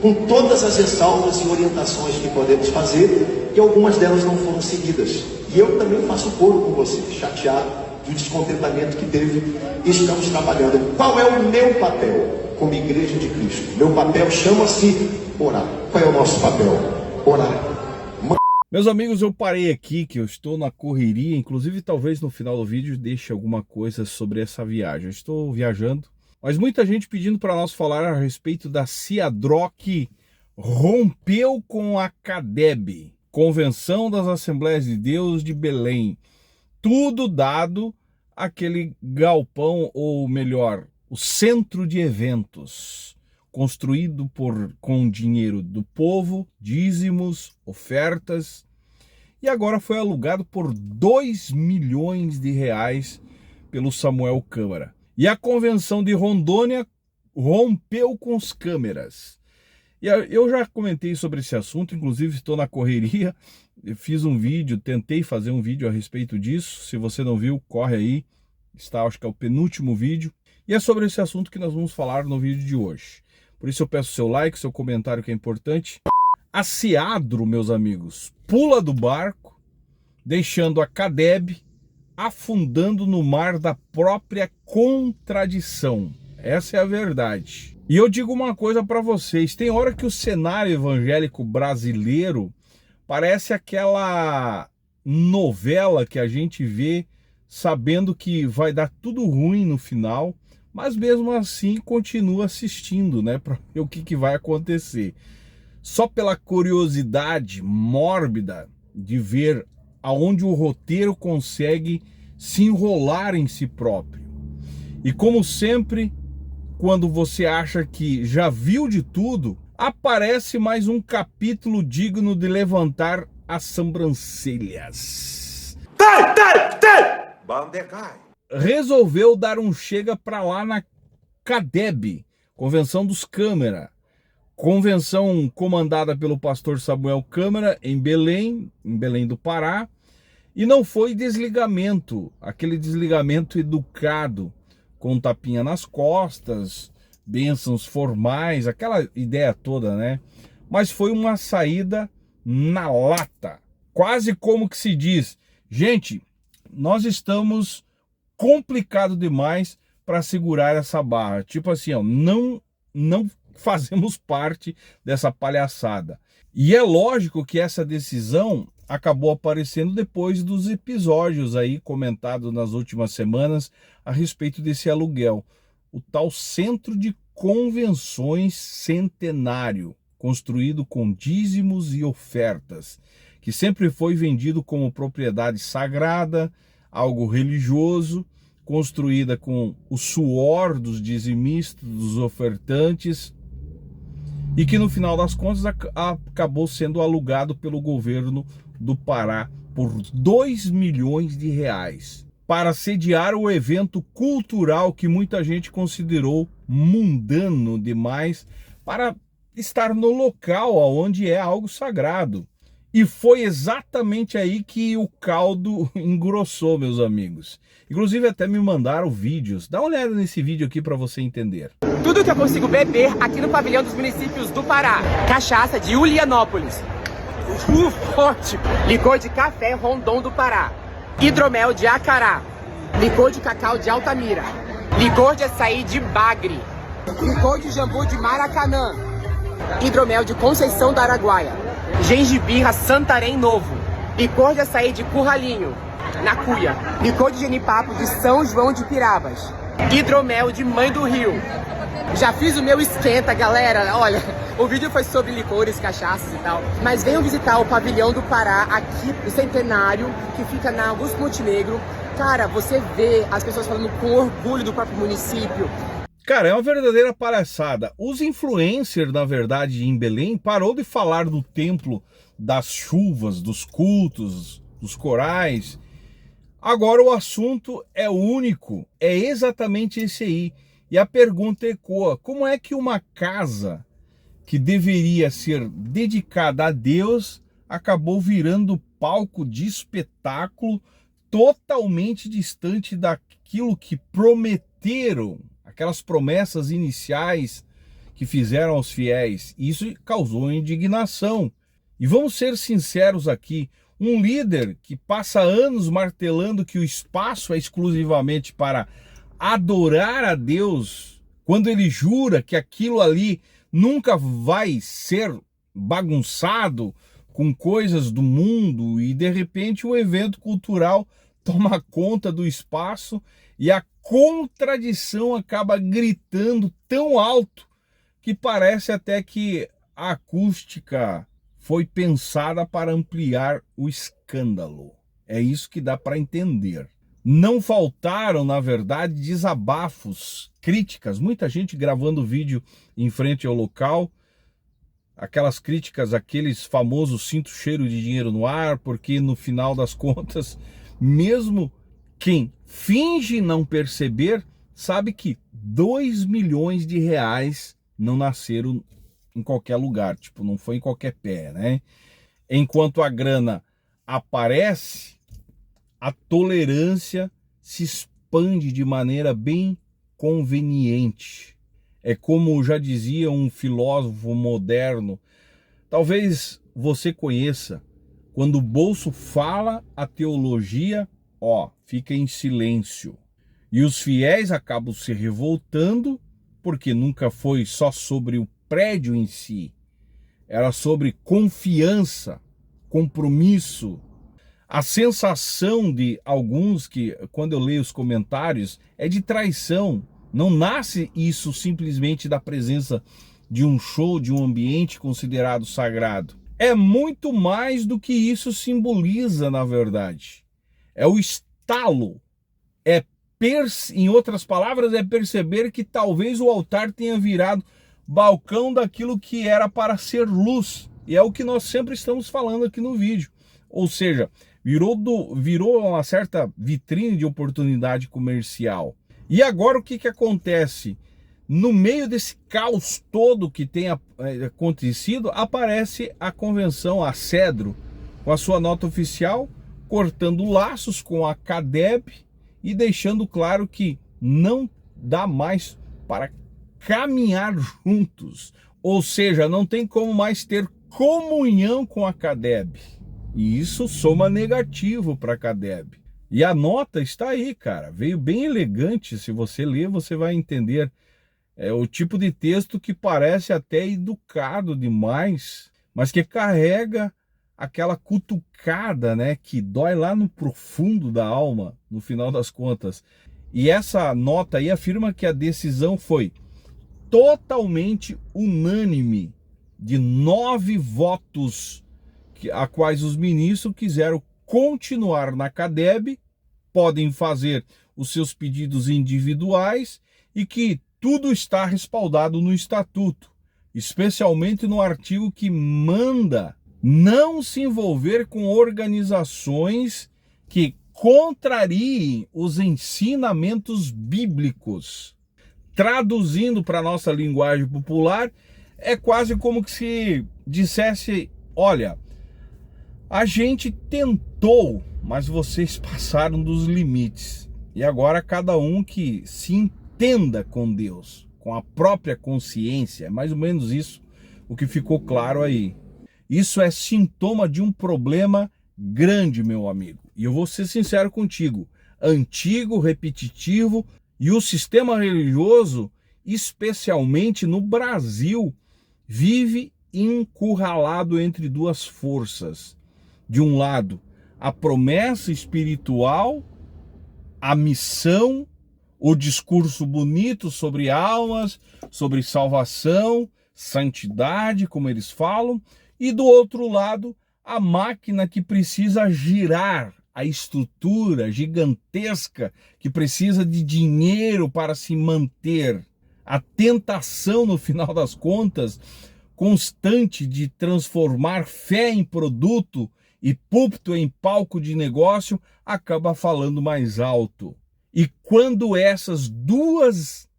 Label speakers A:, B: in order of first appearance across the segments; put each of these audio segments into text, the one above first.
A: com todas as ressalvas e orientações que podemos fazer, e algumas delas não foram seguidas. E eu também faço coro com você, chateado do descontentamento que teve, e estamos trabalhando. Qual é o meu papel como Igreja de Cristo? Meu papel chama-se orar. Qual é o nosso papel? Orar.
B: Meus amigos, eu parei aqui, que eu estou na correria, inclusive talvez no final do vídeo deixe alguma coisa sobre essa viagem. Eu estou viajando, mas muita gente pedindo para nós falar a respeito da CIADRO, que rompeu com a CADEB, Convenção das Assembleias de Deus de Belém. Tudo dado aquele galpão, ou melhor, o centro de eventos, construído com dinheiro do povo, dízimos, ofertas, e agora foi alugado por 2 milhões de reais pelo Samuel Câmara. E a convenção de Rondônia rompeu com os câmeras. E eu já comentei sobre esse assunto, inclusive estou na correria, eu fiz um vídeo, tentei fazer um vídeo a respeito disso. Se você não viu, corre aí, está, acho que é o penúltimo vídeo. E é sobre esse assunto que nós vamos falar no vídeo de hoje. Por isso eu peço seu like, seu comentário, que é importante. A CIADRO, meus amigos, pula do barco, deixando a CADEB afundando no mar da própria contradição. Essa é a verdade. E eu digo uma coisa para vocês, tem hora que o cenário evangélico brasileiro parece aquela novela que a gente vê sabendo que vai dar tudo ruim no final, mas mesmo assim continua assistindo, né, para ver o que vai acontecer. Só pela curiosidade mórbida de ver aonde o roteiro consegue se enrolar em si próprio. E como sempre, quando você acha que já viu de tudo, aparece mais um capítulo digno de levantar as sobrancelhas. Resolveu dar um chega para lá na CADEB, Convenção dos Câmara. Convenção comandada pelo pastor Samuel Câmara em Belém do Pará. E não foi desligamento, aquele desligamento educado, com tapinha nas costas, bênçãos formais, aquela ideia toda, né? Mas foi uma saída na lata, quase como que se diz, gente, nós estamos complicado demais para segurar essa barra. Tipo assim, ó, não fazemos parte dessa palhaçada. E é lógico que essa decisão acabou aparecendo depois dos episódios aí comentados nas últimas semanas a respeito desse aluguel. O tal Centro de Convenções Centenário, construído com dízimos e ofertas, que sempre foi vendido como propriedade sagrada, algo religioso, construída com o suor dos dizimistas, dos ofertantes, e que no final das contas acabou sendo alugado pelo governo do Pará por 2 milhões de reais para sediar o evento cultural que muita gente considerou mundano demais para estar no local onde é algo sagrado. E foi exatamente aí que o caldo engrossou, meus amigos. Inclusive até me mandaram vídeos. Dá uma olhada nesse vídeo aqui para você entender.
C: Tudo que eu consigo beber aqui no pavilhão dos municípios do Pará. Cachaça de Ulianópolis. Forte. Licor de café Rondon do Pará. Hidromel de Acará. Licor de cacau de Altamira. Licor de açaí de Bagre. Licor de jambu de Maracanã. Hidromel de Conceição do Araguaia. Gengibirra Santarém Novo. Licor de açaí de Curralinho, na Cuia. Licor de genipapo de São João de Pirabas. Hidromel de Mãe do Rio. Já fiz o meu esquenta, galera. Olha, o vídeo foi sobre licores, cachaças e tal. Mas venham visitar o pavilhão do Pará, aqui no Centenário, que fica na Augusto Montenegro. Cara, você vê as pessoas falando com orgulho do próprio município.
B: Cara, é uma verdadeira palhaçada. Os influencers, na verdade, em Belém, parou de falar do templo, das chuvas, dos cultos, dos corais. Agora o assunto é único, é exatamente esse aí. E a pergunta ecoa, como é que uma casa que deveria ser dedicada a Deus acabou virando palco de espetáculo totalmente distante daquilo que prometeram, aquelas promessas iniciais que fizeram aos fiéis. Isso causou indignação. E vamos ser sinceros aqui, um líder que passa anos martelando que o espaço é exclusivamente para adorar a Deus, quando ele jura que aquilo ali nunca vai ser bagunçado com coisas do mundo, e de repente o evento cultural toma conta do espaço e a contradição acaba gritando tão alto que parece até que a acústica foi pensada para ampliar o escândalo. É isso que dá para entender. Não faltaram, na verdade, desabafos, críticas, muita gente gravando vídeo em frente ao local, aquelas críticas, aqueles famosos sinto cheiro de dinheiro no ar, porque no final das contas, mesmo quem finge não perceber, sabe que 2 milhões de reais não nasceram em qualquer lugar, tipo, não foi em qualquer pé, né? Enquanto a grana aparece, a tolerância se expande de maneira bem conveniente. É como já dizia um filósofo moderno, talvez você conheça, quando o bolso fala, a teologia, fica em silêncio. E os fiéis acabam se revoltando, porque nunca foi só sobre o prédio em si, era sobre confiança, compromisso. A sensação de alguns que, quando eu leio os comentários, é de traição. Não nasce isso simplesmente da presença de um show, de um ambiente considerado sagrado. É muito mais do que isso simboliza, na verdade. É o estalo. Em outras palavras, é perceber que talvez o altar tenha virado balcão daquilo que era para ser luz. E é o que nós sempre estamos falando aqui no vídeo. Ou seja, virou uma certa vitrine de oportunidade comercial. E agora o que acontece? No meio desse caos todo que tem acontecido, aparece a convenção, a Cedro, com a sua nota oficial, cortando laços com a CADEB e deixando claro que não dá mais para caminhar juntos. Ou seja, não tem como mais ter comunhão com a CADEB. E isso soma negativo para a CADEB. E a nota está aí, cara. Veio bem elegante. Se você ler, você vai entender. É o tipo de texto que parece até educado demais, mas que carrega aquela cutucada, né, que dói lá no profundo da alma, no final das contas. E essa nota aí afirma que a decisão foi totalmente unânime, de 9 votos, a quais os ministros quiseram continuar na CADEB, podem fazer os seus pedidos individuais e que tudo está respaldado no estatuto, especialmente no artigo que manda não se envolver com organizações que contrariem os ensinamentos bíblicos. Traduzindo para a nossa linguagem popular, é quase como que se dissesse, olha, a gente tentou, mas vocês passaram dos limites. E agora cada um que se entenda com Deus, com a própria consciência, é mais ou menos isso o que ficou claro aí. Isso é sintoma de um problema grande, meu amigo. E eu vou ser sincero contigo, antigo, repetitivo, e o sistema religioso, especialmente no Brasil, vive encurralado entre duas forças. De um lado, a promessa espiritual, a missão, o discurso bonito sobre almas, sobre salvação, santidade, como eles falam, e do outro lado, a máquina que precisa girar, a estrutura gigantesca que precisa de dinheiro para se manter. A tentação, no final das contas, constante de transformar fé em produto e púlpito em palco de negócio, acaba falando mais alto. E quando essas duas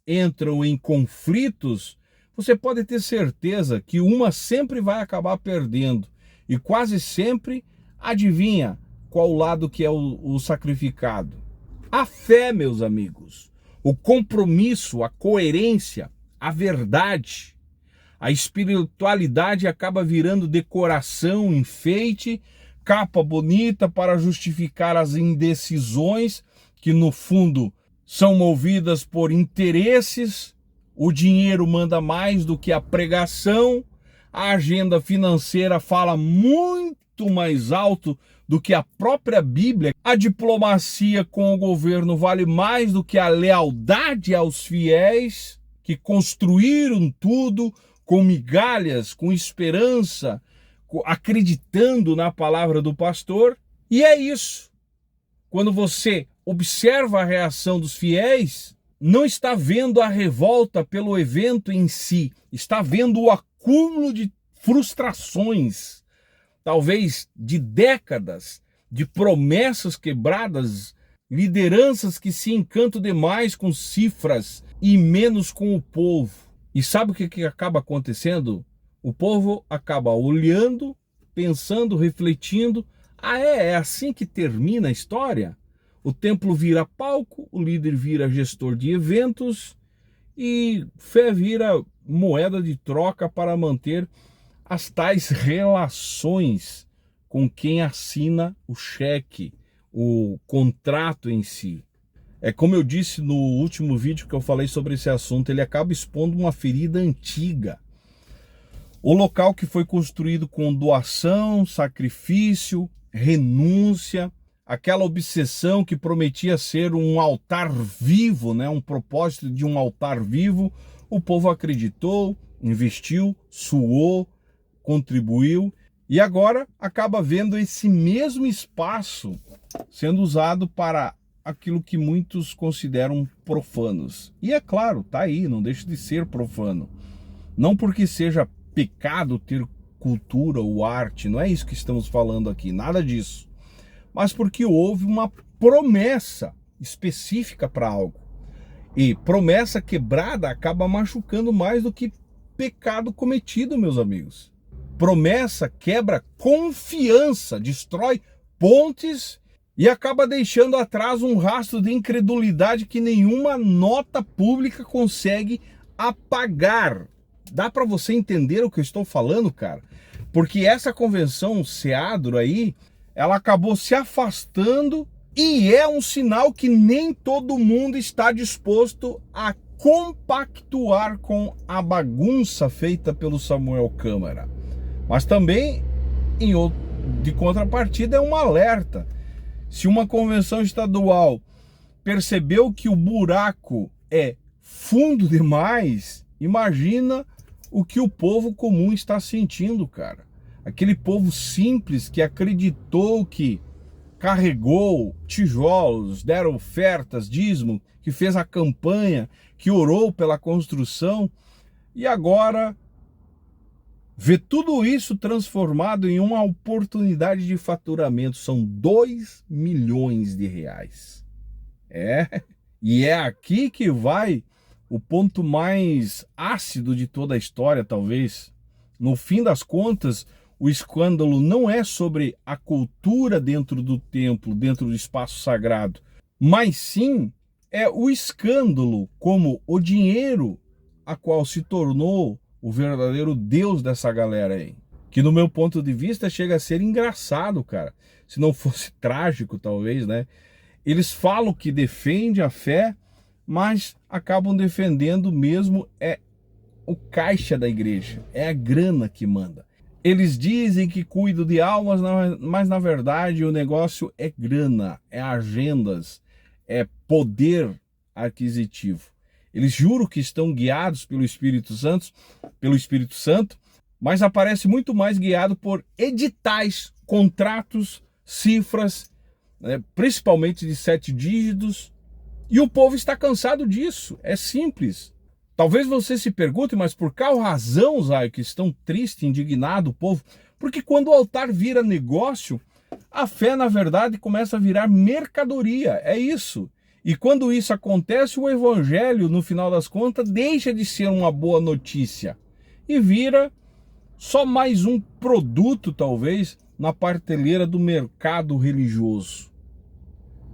B: entram em conflitos, você pode ter certeza que uma sempre vai acabar perdendo. E quase sempre, adivinha qual lado que é o sacrificado? A fé, meus amigos. O compromisso, a coerência, a verdade. A espiritualidade acaba virando decoração, enfeite, capa bonita para justificar as indecisões que no fundo são movidas por interesses. O dinheiro manda mais do que a pregação. A agenda financeira fala muito mais alto do que a própria Bíblia. A diplomacia com o governo vale mais do que a lealdade aos fiéis que construíram tudo com migalhas, com esperança, acreditando na palavra do pastor. E é isso. Quando você observa a reação dos fiéis, não está vendo a revolta pelo evento em si, está vendo o acúmulo de frustrações, talvez de décadas, de promessas quebradas, lideranças que se encantam demais com cifras e menos com o povo. E sabe o que acaba acontecendo? O povo acaba olhando, pensando, refletindo. Ah, é assim que termina a história? O templo vira palco, o líder vira gestor de eventos e fé vira moeda de troca para manter as tais relações com quem assina o cheque, o contrato em si. É como eu disse no último vídeo que eu falei sobre esse assunto, ele acaba expondo uma ferida antiga. O local que foi construído com doação, sacrifício, renúncia, aquela obsessão que prometia ser um altar vivo, né? Um propósito de um altar vivo, o povo acreditou, investiu, suou, contribuiu e agora acaba vendo esse mesmo espaço sendo usado para aquilo que muitos consideram profanos. E é claro, tá aí, não deixa de ser profano. Não porque seja pecado ter cultura ou arte, não é isso que estamos falando aqui, nada disso. Mas porque houve uma promessa específica para algo. E promessa quebrada acaba machucando mais do que pecado cometido, meus amigos. Promessa quebra confiança, destrói pontes e acaba deixando atrás um rastro de incredulidade que nenhuma nota pública consegue apagar. Dá para você entender o que eu estou falando, cara? Porque essa convenção Seadro aí, ela acabou se afastando e é um sinal que nem todo mundo está disposto a compactuar com a bagunça feita pelo Samuel Câmara. Mas também, de contrapartida, é um alerta. Se uma convenção estadual percebeu que o buraco é fundo demais, imagina o que o povo comum está sentindo, cara. Aquele povo simples que acreditou, que carregou tijolos, deram ofertas, dízimo, que fez a campanha, que orou pela construção e agora vê tudo isso transformado em uma oportunidade de faturamento. São 2 milhões de reais. E é aqui que vai o ponto mais ácido de toda a história, talvez. No fim das contas, o escândalo não é sobre a cultura dentro do templo, dentro do espaço sagrado, mas sim é o escândalo como o dinheiro a qual se tornou o verdadeiro Deus dessa galera aí. Que no meu ponto de vista chega a ser engraçado, cara. Se não fosse trágico, talvez, né? Eles falam que defende a fé, mas acabam defendendo mesmo o caixa da igreja. É a grana que manda. Eles dizem que cuidam de almas, mas na verdade o negócio é grana, é agendas, é poder aquisitivo. Eles juram que estão guiados pelo Espírito Santo, mas aparece muito mais guiado por editais, contratos, cifras, né, principalmente de 7 dígitos. E o povo está cansado disso, é simples. Talvez você se pergunte, mas por qual razão, Zay, que estão triste, indignado o povo? Porque quando o altar vira negócio, a fé, na verdade, começa a virar mercadoria, é isso. E quando isso acontece, o evangelho, no final das contas, deixa de ser uma boa notícia e vira só mais um produto, talvez, na prateleira do mercado religioso.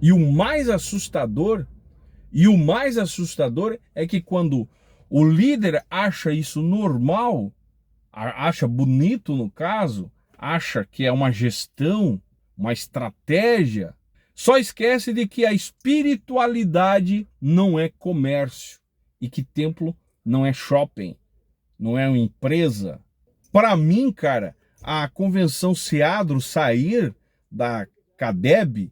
B: E o mais assustador é que quando O líder acha isso normal, acha bonito no caso, acha que é uma gestão, uma estratégia, só esquece de que a espiritualidade não é comércio e que templo não é shopping, não é uma empresa. Para mim, cara, a convenção Seadro sair da CADEB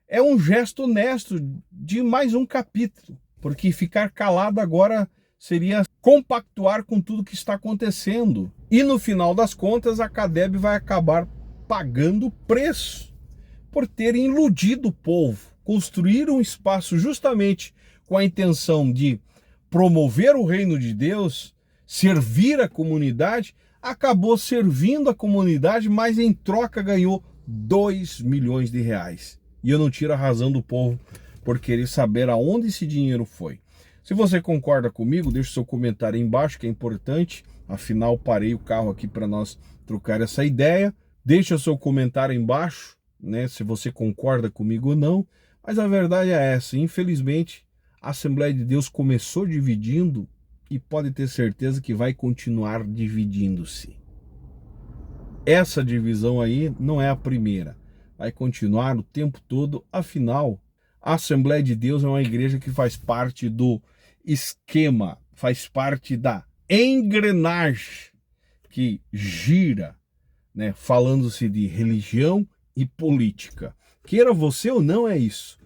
B: é um gesto honesto de mais um capítulo, porque ficar calado agora seria compactuar com tudo que está acontecendo. E no final das contas, a CADEB vai acabar pagando o preço por ter iludido o povo, construir um espaço justamente com a intenção de promover o reino de Deus, servir a comunidade, acabou servindo a comunidade, mas em troca ganhou 2 milhões de reais. E eu não tiro a razão do povo por querer saber aonde esse dinheiro foi. Se você concorda comigo, deixe seu comentário aí embaixo, que é importante. Afinal, parei o carro aqui para nós trocar essa ideia. Deixe o seu comentário aí embaixo, né, se você concorda comigo ou não. Mas a verdade é essa, infelizmente, a Assembleia de Deus começou dividindo e pode ter certeza que vai continuar dividindo-se. Essa divisão aí não é a primeira, vai continuar o tempo todo. Afinal, a Assembleia de Deus é uma igreja que faz parte do esquema, faz parte da engrenagem que gira, né, falando-se de religião e política. Queira você ou não, é isso.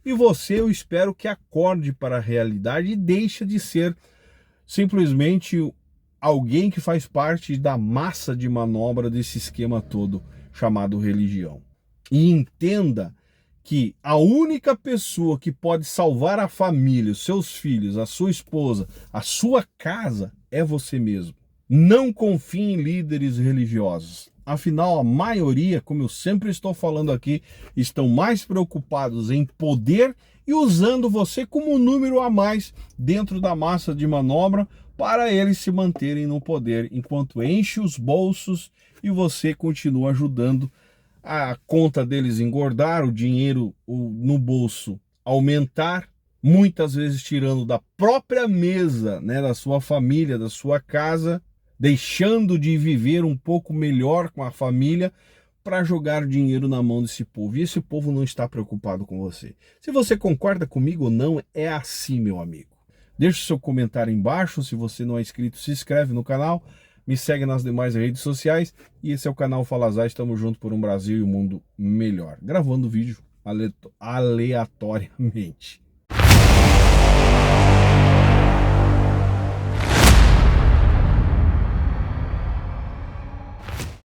B: E você, eu espero que acorde para a realidade e deixe de ser simplesmente alguém que faz parte da massa de manobra desse esquema todo chamado religião. E entenda que a única pessoa que pode salvar a família, os seus filhos, a sua esposa, a sua casa, é você mesmo. Não confie em líderes religiosos. Afinal, a maioria, como eu sempre estou falando aqui, estão mais preocupados em poder e usando você como um número a mais dentro da massa de manobra para eles se manterem no poder, enquanto enche os bolsos e você continua ajudando a conta deles engordar, o dinheiro no bolso aumentar, muitas vezes tirando da própria mesa, né, da sua família, da sua casa, deixando de viver um pouco melhor com a família para jogar dinheiro na mão desse povo. E esse povo não está preocupado com você. Se você concorda comigo ou não, é assim, meu amigo. Deixe seu comentário embaixo. Se você não é inscrito, se inscreve no canal. Me segue nas demais redes sociais. E esse é o canal Falazar. Estamos juntos por um Brasil e um mundo melhor. Gravando vídeo aleatoriamente.